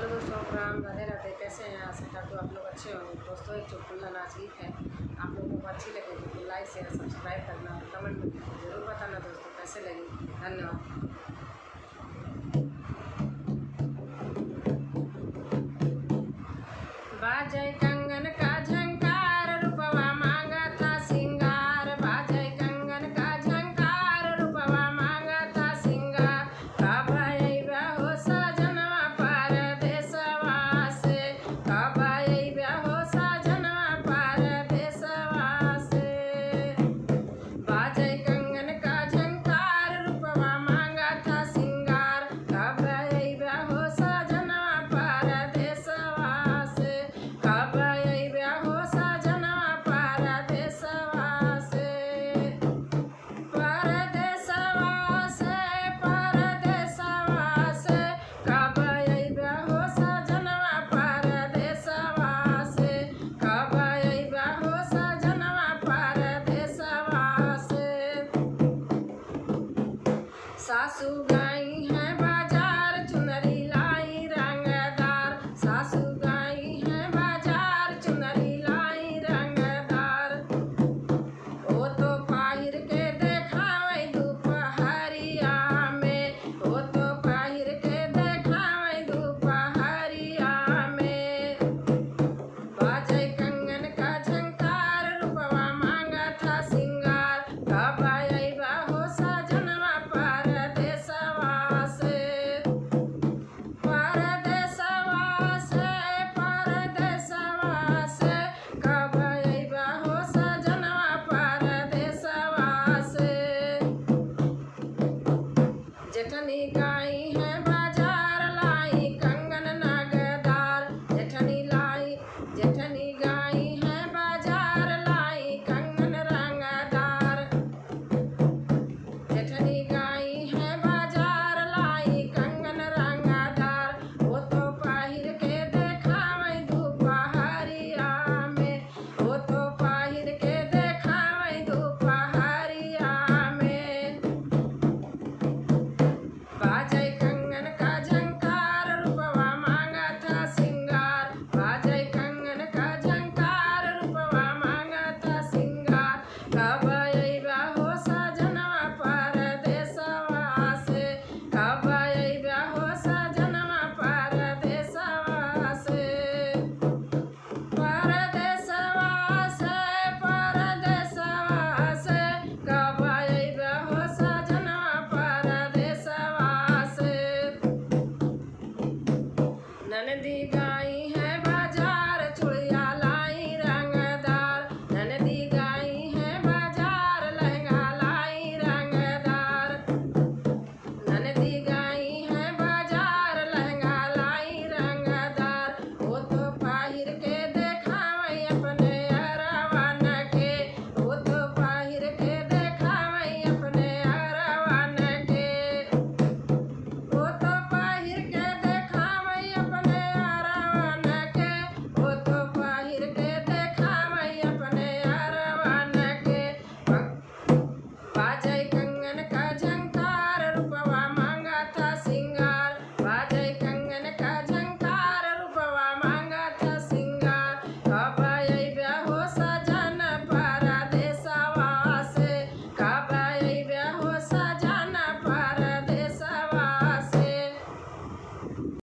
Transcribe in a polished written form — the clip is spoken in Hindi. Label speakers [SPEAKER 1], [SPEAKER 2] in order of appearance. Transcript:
[SPEAKER 1] हेलो दोस्तों, राम राधे राधे। कैसे हैं? आशा करते आप लोग अच्छे होंगे। दोस्तों, एक चुटकुला नाच गीत है, आप लोगों को अच्छी लगेगी तो लाइक शेयर सब्सक्राइब करना और कमेंट में ज़रूर बताना दोस्तों कैसे लगी। धन्यवाद। बाजय कंगन का झंकार, रूपवा मांगा था सिंगार। बाजय कंगन का झंकार, रूपवा मांगा था सिंगार। कब अइबा हो सजनवा परदेसवा से, कब अइबा हो सजनवा परदेसवा से। बाजय कंगन का झंकार, रूपवा मांगा था सिंगार। कब अइबा हो सजनवा परदेसवा से, कब अइबा हो सजनवा परदेसवा से। परदेसवा से, परदेसवा से, कब अइबा हो सजनवा परदेसवा से, कब अइबा हो सजनवा परदेसवा से। सासू गई है बाजार, चुनरी लाई रंगदार। सासू गई है बाजार, चुनरी लाई रंगदार। ओ तो पहिर के देखावे दुपहरिया में, ओ तो पहिर के देखावे दुपहरिया में। बाजय कंगन का झंकार, रूपवा मांगा था सिंगार। कब अइबा हो सजनवा परदेसवा से, परदेसवा से, परदेसवा से, कब अइबा हो सजनवा परदेसवा से। जेठनी गई है बाजार, लाई कंगन नगदार। जेठनी गई है बाजार, लाई कंगन रंगदार। जेठनी गई है बाजार, लाई कंगन रंगदार। वो तो पहिर के देखावे दुपहरिया में, वो तो पहिर के देखावे दुपहरिया में। बाजय कंगन का झंकार, रूपवा मांगा था सिंगार। बाजय कंगन का झंकार, रूपवा मांगा था सिंगार। कब अइबा हो सजनवा परदेसवा से, कब अइबा हो सजनवा परदेसवा से। परदेसवा से, परदेसवा से, कब अइबा हो सजनवा परदेसवा से। ननदी